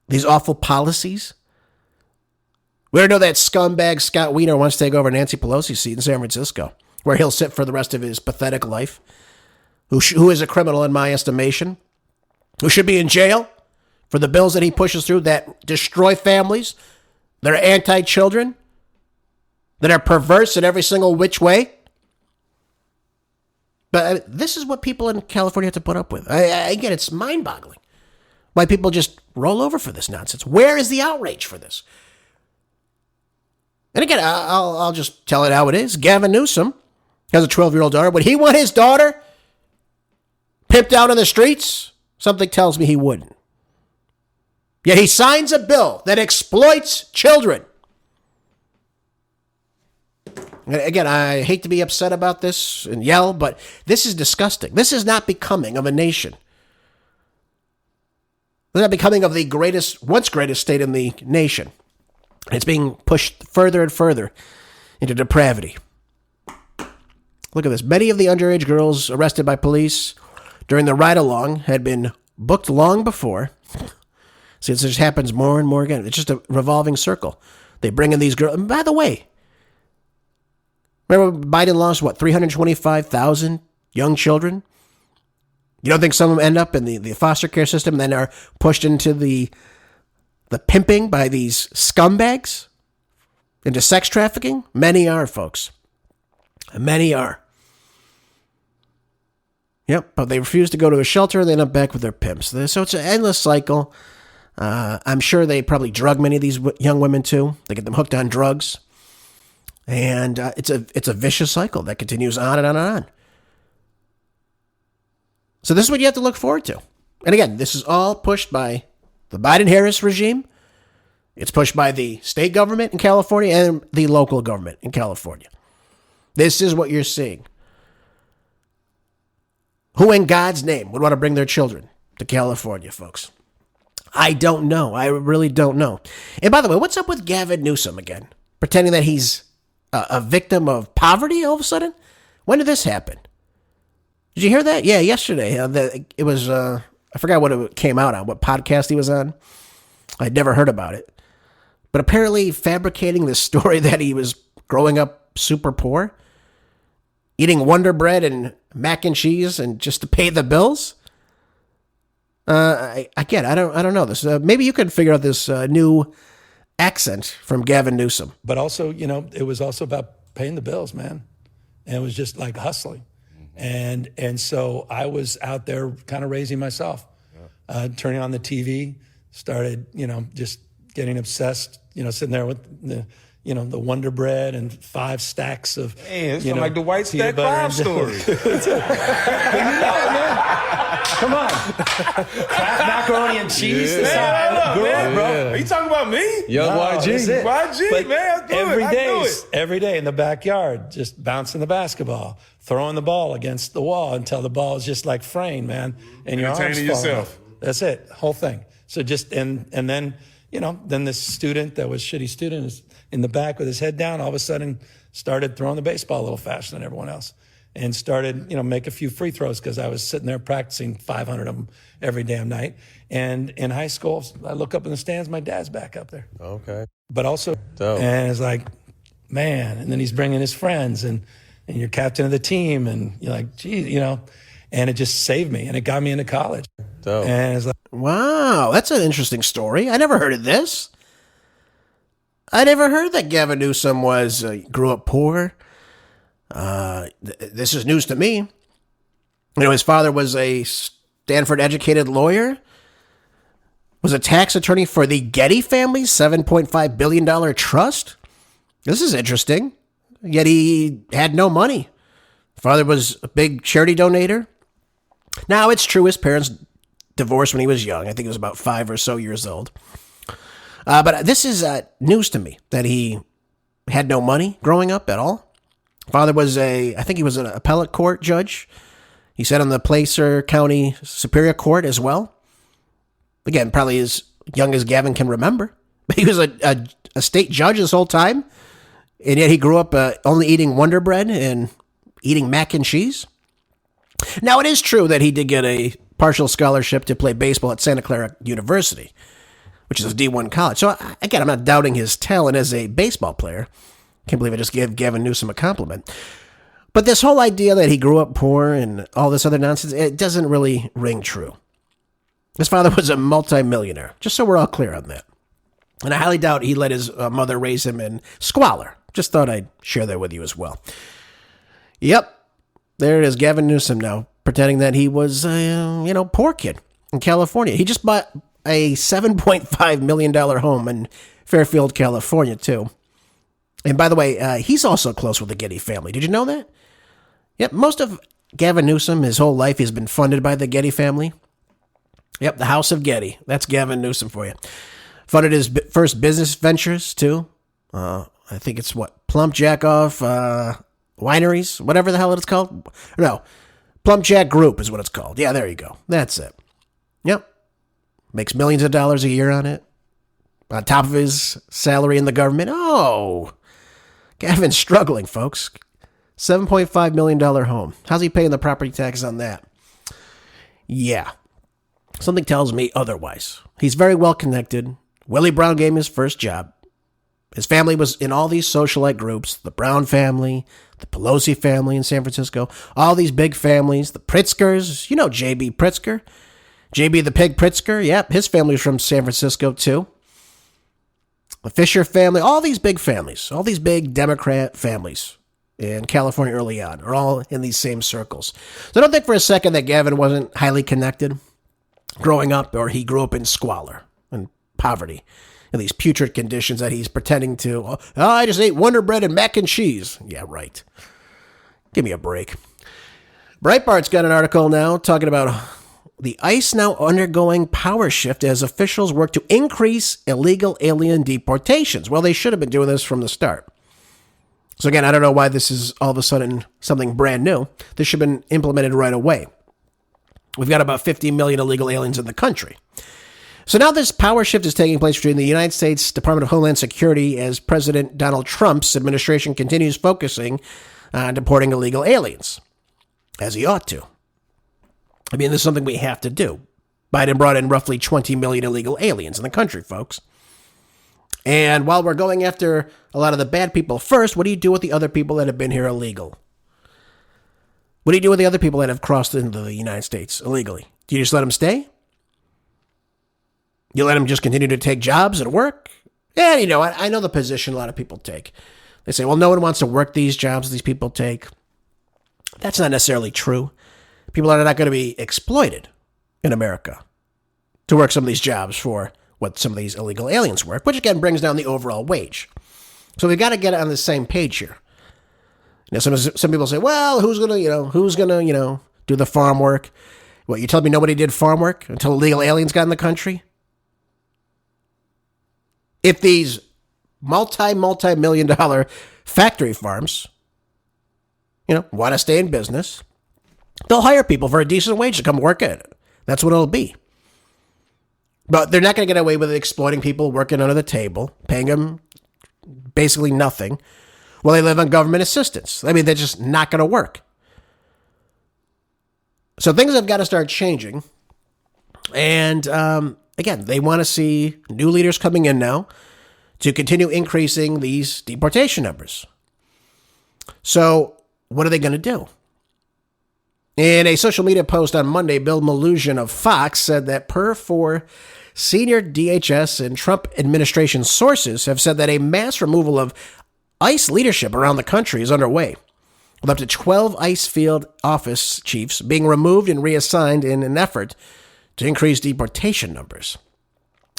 S2: These awful policies? We already know that scumbag Scott Wiener wants to take over Nancy Pelosi's seat in San Francisco, where he'll sit for the rest of his pathetic life, who is a criminal in my estimation, who should be in jail for the bills that he pushes through that destroy families, that are anti-children, that are perverse in every single which way. But this is what people in California have to put up with. Again, it's mind-boggling why people just roll over for this nonsense. Where is the outrage for this? And again, I'll just tell it how it is. Gavin Newsom has a 12-year-old daughter. Would he want his daughter pimped out in the streets? Something tells me he wouldn't. Yet he signs a bill that exploits children. Again, I hate to be upset about this and yell, but this is disgusting. This is not becoming of a nation. It's not becoming of the once greatest state in the nation. It's being pushed further and further into depravity. Look at this. Many of the underage girls arrested by police during the ride-along had been booked long before. See, this just happens more and more again. It's just a revolving circle. They bring in these girls. And by the way, remember Biden lost, 325,000 young children? You don't think some of them end up in the foster care system and then are pushed into the pimping by these scumbags? Into sex trafficking? Many are, folks. Many are. Yep, but they refuse to go to a shelter and they end up back with their pimps. So it's an endless cycle. I'm sure they probably drug many of these young women too. They get them hooked on drugs. And it's a vicious cycle that continues on and on and on. So this is what you have to look forward to. And again, this is all pushed by the Biden-Harris regime. It's pushed by the state government in California and the local government in California. This is what you're seeing. Who in God's name would want to bring their children to California, folks? I don't know. I really don't know. And by the way, what's up with Gavin Newsom again? Pretending that he's a victim of poverty all of a sudden? When did this happen? Did you hear that? Yeah, yesterday. It was, I forgot what it came out on, what podcast he was on. I'd never heard about it. But apparently fabricating this story that he was growing up super poor, eating Wonder Bread and mac and cheese and just to pay the bills. I don't know this. Maybe you could figure out this new accent from Gavin Newsom.
S3: But also, it was also about paying the bills, man. And it was just like hustling. And so I was out there kind of raising myself, turning on the TV, started, just getting obsessed, sitting there with the Wonder Bread and 5 stacks of,
S4: it's like the White Stack crime story.
S3: Come on. Kraft macaroni and cheese.
S4: Bro. Are you talking about me?
S3: Young YG.
S4: YG,
S3: But
S4: man.
S3: every day in the backyard, just bouncing the basketball, throwing the ball against the wall until the ball is just like fraying, man. And your arms
S4: Entertaining
S3: fall
S4: yourself.
S3: off. That's it, whole thing. So just, and then, then this student that was shitty student is in the back with his head down, all of a sudden started throwing the baseball a little faster than everyone else. And started, make a few free throws because I was sitting there practicing 500 of them every damn night. And in high school, I look up in the stands, my dad's back up there.
S4: Okay.
S3: But also,
S4: Dope.
S3: and it's like, man, and then he's bringing his friends and you're captain of the team and you're like, gee, and it just saved me and it got me into college.
S4: Dope.
S3: And it's like,
S2: Wow, that's an interesting story. I never heard of this. I never heard that Gavin Newsom grew up poor. This is news to me. His father was a Stanford-educated lawyer, was a tax attorney for the Getty family's $7.5 billion trust. This is interesting. Yet he had no money. Father was a big charity donator. Now, it's true his parents divorced when he was young. I think he was about 5 or so years old. But this is news to me, that he had no money growing up at all. Father was I think he was an appellate court judge. He sat on the Placer County Superior Court as well. Again, probably as young as Gavin can remember. But he was a state judge this whole time. And yet he grew up only eating Wonder Bread and eating mac and cheese. Now, it is true that he did get a partial scholarship to play baseball at Santa Clara University, which is a D1 college. So, again, I'm not doubting his talent as a baseball player. Can't believe I just gave Gavin Newsom a compliment. But this whole idea that he grew up poor and all this other nonsense, it doesn't really ring true. His father was a multimillionaire, just so we're all clear on that. And I highly doubt he let his mother raise him in squalor. Just thought I'd share that with you as well. Yep. there it is, Gavin Newsom now, pretending that he was a, poor kid in California. He just bought a $7.5 million home in Fairfield, California, too. And by the way, he's also close with the Getty family. Did you know that? Yep, most of Gavin Newsom, his whole life, he's been funded by the Getty family. Yep, the House of Getty. That's Gavin Newsom for you. Funded his first business ventures, too. I think it's Plump Jack Off Wineries, whatever the hell it's called. No, Plump Jack Group is what it's called. Yeah, there you go. That's it. Yep. Makes millions of dollars a year on it. On top of his salary in the government. Oh, Gavin's struggling, folks. $7.5 million home. How's he paying the property taxes on that? Yeah. Something tells me otherwise. He's very well connected. Willie Brown gave him his first job. His family was in all these socialite groups. The Brown family, the Pelosi family in San Francisco. All these big families. The Pritzkers. You know J.B. Pritzker. J.B. the Pig Pritzker. Yep, his family's from San Francisco, too. The Fisher family. All these big families. All these big Democrat families in California early on are all in these same circles. So don't think for a second that Gavin wasn't highly connected growing up, or he grew up in squalor and poverty and these putrid conditions that he's pretending to. Oh, I just ate Wonder Bread and mac and cheese. Yeah, right. Give me a break. Breitbart's got an article now talking about the ICE now undergoing power shift as officials work to increase illegal alien deportations. Well, they should have been doing this from the start. So again, I don't know why this is all of a sudden something brand new. This should have been implemented right away. We've got about 50 million illegal aliens in the country. So now this power shift is taking place between the United States Department of Homeland Security as President Donald Trump's administration continues focusing on deporting illegal aliens, as he ought to. I mean, this is something we have to do. Biden brought in roughly 20 million illegal aliens in the country, folks. And while we're going after a lot of the bad people first, what do you do with the other people that have been here illegal? What do you do with the other people that have crossed into the United States illegally? Do you just let them stay? You let them just continue to take jobs and work? Yeah, I know the position a lot of people take. They say, well, no one wants to work these jobs these people take. That's not necessarily true. People are not going to be exploited in America to work some of these jobs for what some of these illegal aliens work, which again brings down the overall wage. So we've got to get on the same page here. Some people say, well, who's gonna do the farm work? What, you telling me nobody did farm work until illegal aliens got in the country? If these multi-million dollar factory farms, want to stay in business, they'll hire people for a decent wage to come work at it. That's what it'll be. But they're not going to get away with exploiting people working under the table, paying them basically nothing while they live on government assistance. I mean, they're just not going to work. So things have got to start changing. And again, they want to see new leaders coming in now to continue increasing these deportation numbers. So what are they going to do? In a social media post on Monday, Bill Malugin of Fox said that per for senior DHS and Trump administration sources have said that a mass removal of ICE leadership around the country is underway, with up to 12 ICE field office chiefs being removed and reassigned in an effort to increase deportation numbers.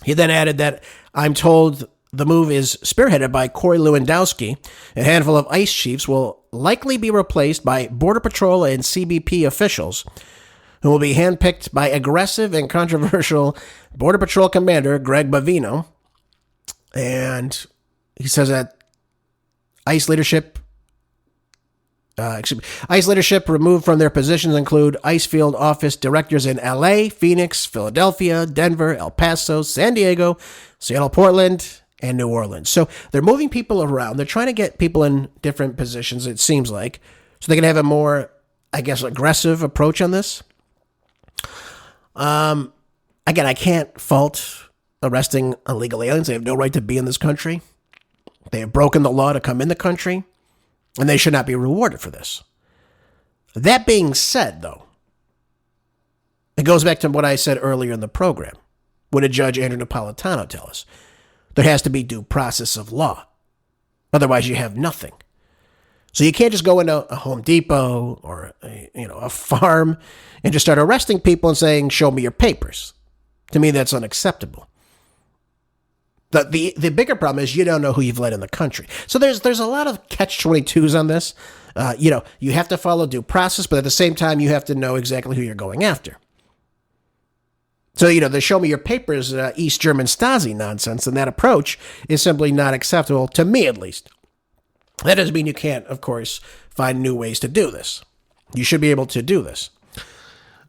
S2: He then added that, I'm told the move is spearheaded by Corey Lewandowski. A handful of ICE chiefs will likely be replaced by Border Patrol and CBP officials, who will be handpicked by aggressive and controversial Border Patrol Commander Greg Bavino. And he says that ICE leadership removed from their positions include ICE field office directors in LA, Phoenix, Philadelphia, Denver, El Paso, San Diego, Seattle, Portland, and New Orleans. So they're moving people around. They're trying to get people in different positions, it seems like, so they can have a more, aggressive approach on this. Again, I can't fault arresting illegal aliens. They have no right to be in this country. They have broken the law to come in the country, and they should not be rewarded for this. That being said, though, it goes back to what I said earlier in the program. What did Judge Andrew Napolitano tell us? There has to be due process of law. Otherwise, you have nothing. So you can't just go into a Home Depot or a farm and just start arresting people and saying, show me your papers. To me, that's unacceptable. The bigger problem is you don't know who you've let in the country. So there's a lot of catch-22s on this. You have to follow due process, but at the same time, you have to know exactly who you're going after. So, the show me your papers, East German Stasi nonsense, and that approach is simply not acceptable, to me at least. That doesn't mean you can't, of course, find new ways to do this. You should be able to do this.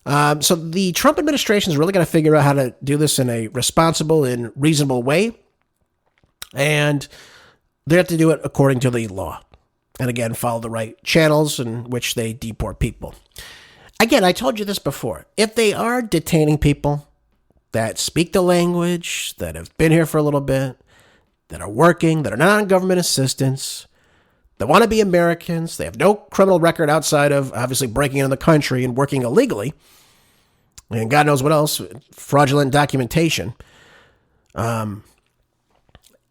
S2: So the Trump administration is really going to figure out how to do this in a responsible and reasonable way. And they have to do it according to the law. And again, follow the right channels in which they deport people. Again, I told you this before. If they are detaining people that speak the language, that have been here for a little bit, that are working, that are not on government assistance, that want to be Americans, they have no criminal record outside of obviously breaking into the country and working illegally, and God knows what else, fraudulent documentation.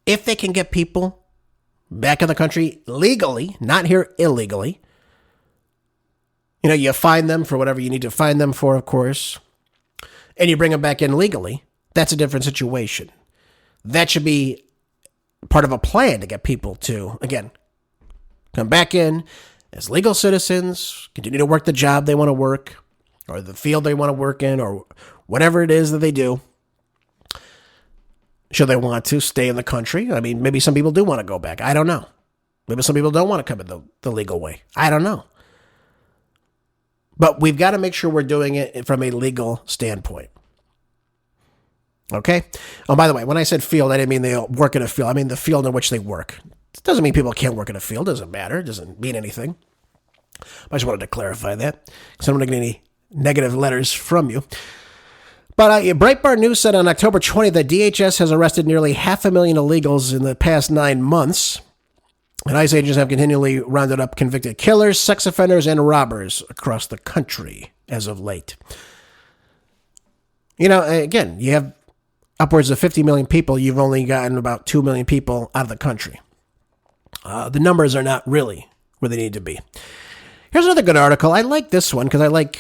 S2: If they can get people back in the country legally, not here illegally, you fine them for whatever you need to fine them for, of course, and you bring them back in legally, that's a different situation. That should be part of a plan to get people to, again, come back in as legal citizens, continue to work the job they want to work, or the field they want to work in, or whatever it is that they do. Should they want to stay in the country? I mean, maybe some people do want to go back. I don't know. Maybe some people don't want to come in the legal way. I don't know. But we've got to make sure we're doing it from a legal standpoint. Okay? Oh, by the way, when I said field, I didn't mean they work in a field. I mean the field in which they work. It doesn't mean people can't work in a field. It doesn't matter. It doesn't mean anything. I just wanted to clarify that because I don't want to get any negative letters from you. But Breitbart News said on October 20th that DHS has arrested nearly 500,000 illegals in the past 9 months. And ICE agents have continually rounded up convicted killers, sex offenders, and robbers across the country as of late. Again, you have upwards of 50 million people. You've only gotten about 2 million people out of the country. The numbers are not really where they need to be. Here's another good article. I like this one because I like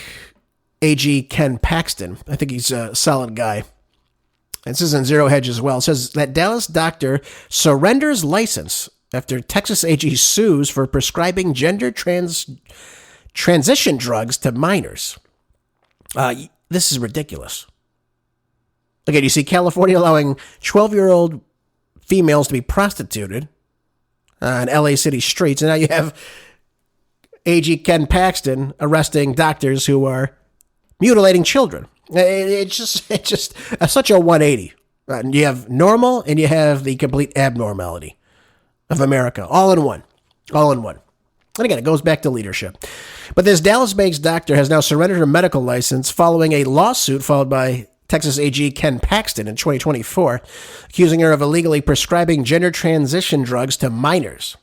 S2: AG Ken Paxton. I think he's a solid guy. And this is in Zero Hedge as well. It says that Dallas doctor surrenders license after Texas AG sues for prescribing gender transition drugs to minors. This is ridiculous. Again, you see California allowing 12-year-old females to be prostituted on LA City streets. And now you have AG Ken Paxton arresting doctors who are mutilating children. It's just such a 180. You have normal and you have the complete abnormality of America, all in one. And again, it goes back to leadership. But this Dallas-based doctor has now surrendered her medical license following a lawsuit filed by Texas AG Ken Paxton in 2024, accusing her of illegally prescribing gender transition drugs to minors.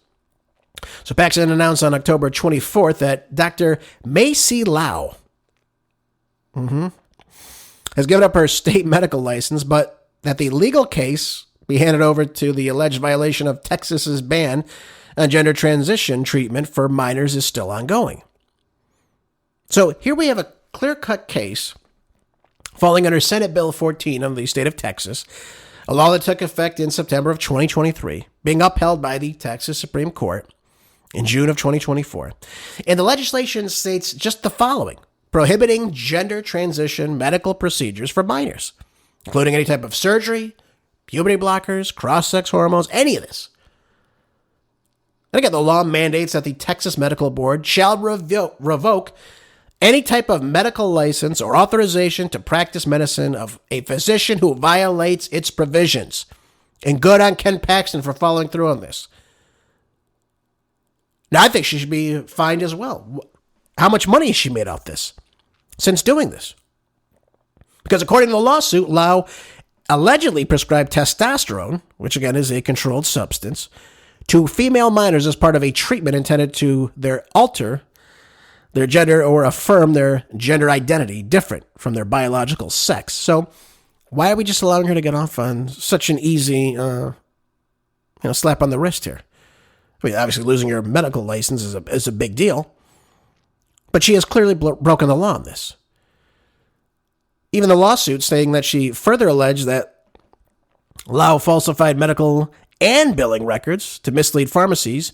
S2: So Paxton announced on October 24th that Dr. Mei C. Lau has given up her state medical license, but that the legal case be handed over to the alleged violation of Texas's ban on gender transition treatment for minors is still ongoing. So here we have a clear-cut case falling under Senate Bill 14 of the state of Texas, a law that took effect in September of 2023, being upheld by the Texas Supreme Court in June of 2024. And the legislation states just the following: prohibiting gender transition medical procedures for minors, including any type of surgery, puberty blockers, cross-sex hormones, any of this. And again, the law mandates that the Texas Medical Board shall revoke any type of medical license or authorization to practice medicine of a physician who violates its provisions. And good on Ken Paxton for following through on this. Now, I think she should be fined as well. How much money has she made off this since doing this? Because according to the lawsuit, Lau allegedly prescribed testosterone, which again is a controlled substance, to female minors as part of a treatment intended to alter their gender or affirm their gender identity different from their biological sex. So why are we just allowing her to get off on such an easy slap on the wrist here? I mean, obviously losing your medical license is a big deal, but she has clearly broken the law on this. Even the lawsuit stating that she further alleged that Lau falsified medical and billing records to mislead pharmacies,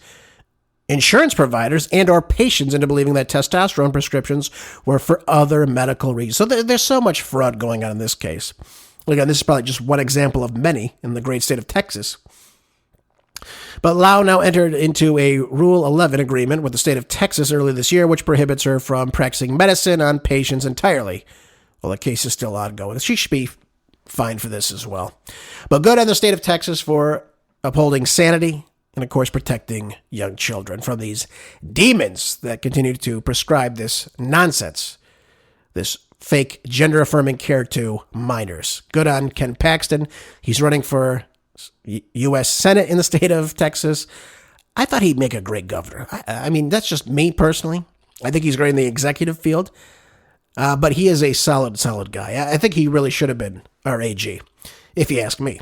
S2: insurance providers, and or patients into believing that testosterone prescriptions were for other medical reasons. So there's so much fraud going on in this case. Again, this is probably just one example of many in the great state of Texas. But Lau now entered into a Rule 11 agreement with the state of Texas earlier this year, which prohibits her from practicing medicine on patients entirely. Well, the case is still ongoing. She should be fined for this as well. But good on the state of Texas for upholding sanity and, of course, protecting young children from these demons that continue to prescribe this nonsense, this fake gender-affirming care to minors. Good on Ken Paxton. He's running for U.S. Senate in the state of Texas. I thought he'd make a great governor. I mean, that's just me personally. I think he's great in the executive field, but he is a solid guy. I think he really should have been our AG, if you ask me.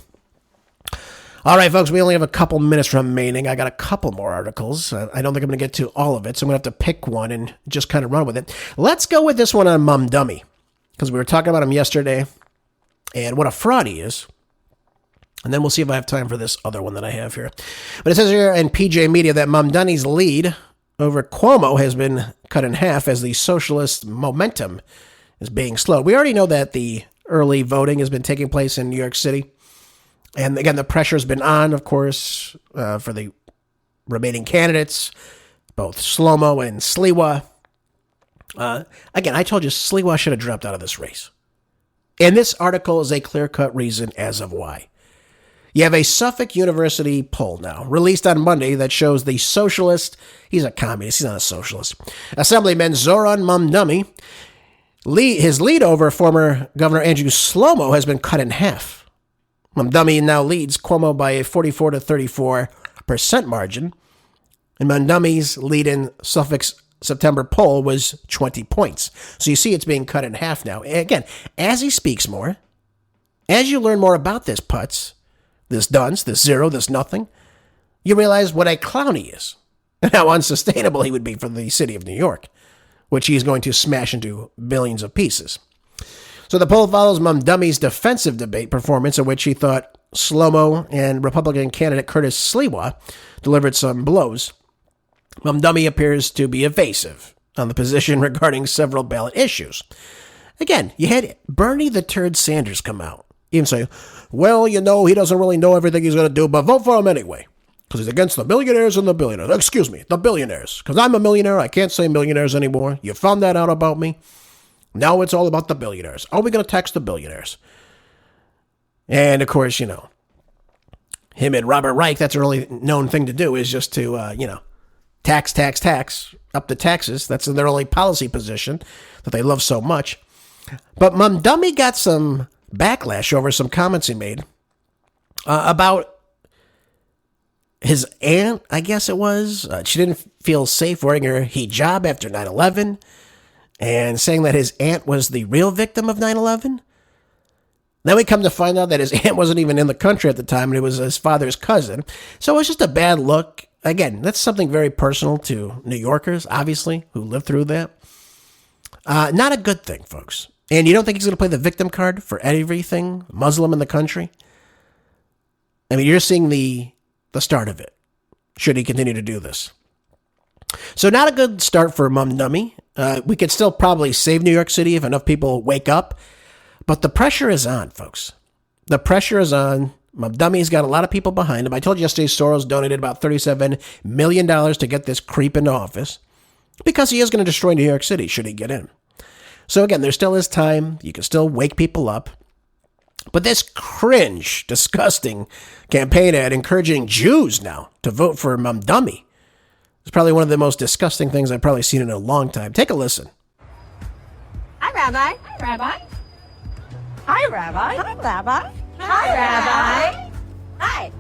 S2: All right, folks, we only have a couple minutes remaining. I got a couple more articles. I don't think I'm going to get to all of it, so I'm going to have to pick one and just kind of run with it. Let's go with this one on Mum Dummy, because we were talking about him yesterday and what a fraud he is. And then we'll see if I have time for this other one that I have here. But it says here in PJ Media that Mum Dummy's lead over Cuomo has been cut in half as the socialist momentum is being slowed. We already know that the early voting has been taking place in New York City. And again, the pressure has been on, of course, for the remaining candidates, both Shlomo and Sliwa. Again, I told you Sliwa should have dropped out of this race. And this article is a clear-cut reason as of why. You have a Suffolk University poll now, released on Monday, that shows the socialist, he's a communist, he's not a socialist, Assemblyman Zoran Mamdani, his lead over former Governor Andrew Shlomo has been cut in half. Mamdani now leads Cuomo by a 44 to 34% margin, and Mamdani's lead in Suffolk's September poll was 20 points. So you see it's being cut in half now. And again, as he speaks more, as you learn more about this putz, this dunce, this zero, this nothing, you realize what a clown he is and how unsustainable he would be for the city of New York, which he's going to smash into billions of pieces. So the poll follows Mamdani's defensive debate performance, in which he thought Shlomo and Republican candidate Curtis Sliwa delivered some blows. Mamdani appears to be evasive on the position regarding several ballot issues. Again, you had Bernie the Turd Sanders come out, even say, well, you know, he doesn't really know everything he's going to do, but vote for him anyway, because he's against the millionaires and the billionaires. Excuse me, the billionaires, because I'm a millionaire. I can't say millionaires anymore. You found that out about me. Now it's all about the billionaires. Are we going to tax the billionaires? And, of course, you know, him and Robert Reich, that's a really known thing to do, is just to, tax, up the taxes. That's their only policy position that they love so much. But Mamdani got some backlash over some comments he made about his aunt, I guess it was. She didn't feel safe wearing her hijab after 9/11. And saying that his aunt was the real victim of 9/11. Then we come to find out that his aunt wasn't even in the country at the time, and it was his father's cousin. So it was just a bad look. Again, that's something very personal to New Yorkers, obviously, who lived through that. Not a good thing, folks. And you don't think he's going to play the victim card for everything Muslim in the country? I mean, you're seeing the start of it, should he continue to do this. So not a good start for Mamdani. We could still probably save New York City if enough people wake up. But the pressure is on, folks. The pressure is on. Mamdani's got a lot of people behind him. I told you yesterday Soros donated about $37 million to get this creep into office, because he is going to destroy New York City should he get in. So again, there still is time. You can still wake people up. But this cringe, disgusting campaign ad encouraging Jews now to vote for Mamdani is probably one of the most disgusting things I've probably seen in a long time. Take a listen.
S5: Hi, Rabbi. Hi, Rabbi. Hi, Rabbi. Hi, Rabbi. Hi, Rabbi. Hi.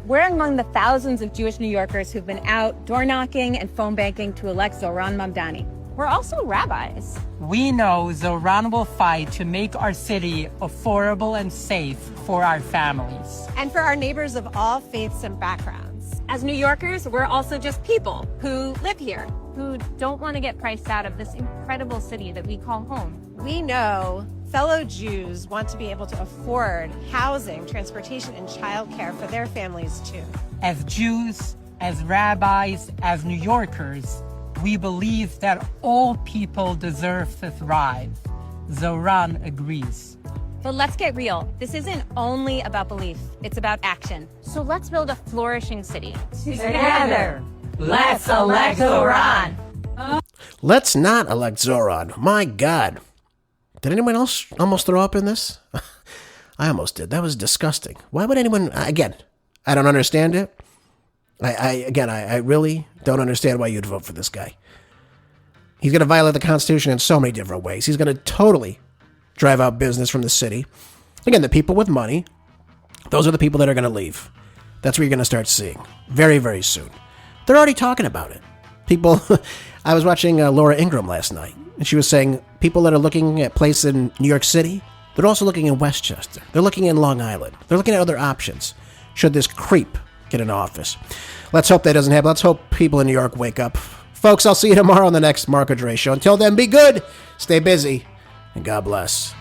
S5: We're among the thousands of Jewish New Yorkers who've been out door knocking and phone banking to elect Zoran Mamdani. we're also rabbis.
S6: We know Zoran will fight to make our city affordable and safe for our families.
S5: And for our neighbors of all faiths and backgrounds. As New Yorkers, we're also just people who live here, who don't want to get priced out of this incredible city that we call home. We know fellow Jews want to be able to afford housing, transportation, and childcare for their families too.
S6: As Jews, as rabbis, as New Yorkers, we believe that all people deserve to thrive. Zoran agrees.
S5: But let's get real. This isn't only about belief, it's about action. So let's build a flourishing city.
S6: Together, let's elect Zoran.
S2: Let's not elect Zoran. My God. Did anyone else almost throw up in this? I almost did. That was disgusting. Why would anyone... Again, I don't understand it. I really don't understand why you'd vote for this guy. He's going to violate the Constitution in so many different ways. He's going to totally drive out business from the city. Again, the people with money, those are the people that are going to leave. That's what you're going to start seeing very, very soon. They're already talking about it. People... I was watching Laura Ingraham last night, and she was saying people that are looking at places in New York City, they're also looking in Westchester. They're looking in Long Island. They're looking at other options should this creep get in office. Let's hope that doesn't happen. Let's hope people in New York wake up. Folks, I'll see you tomorrow on the next Marco Dre Show. Until then, be good, stay busy, and God bless.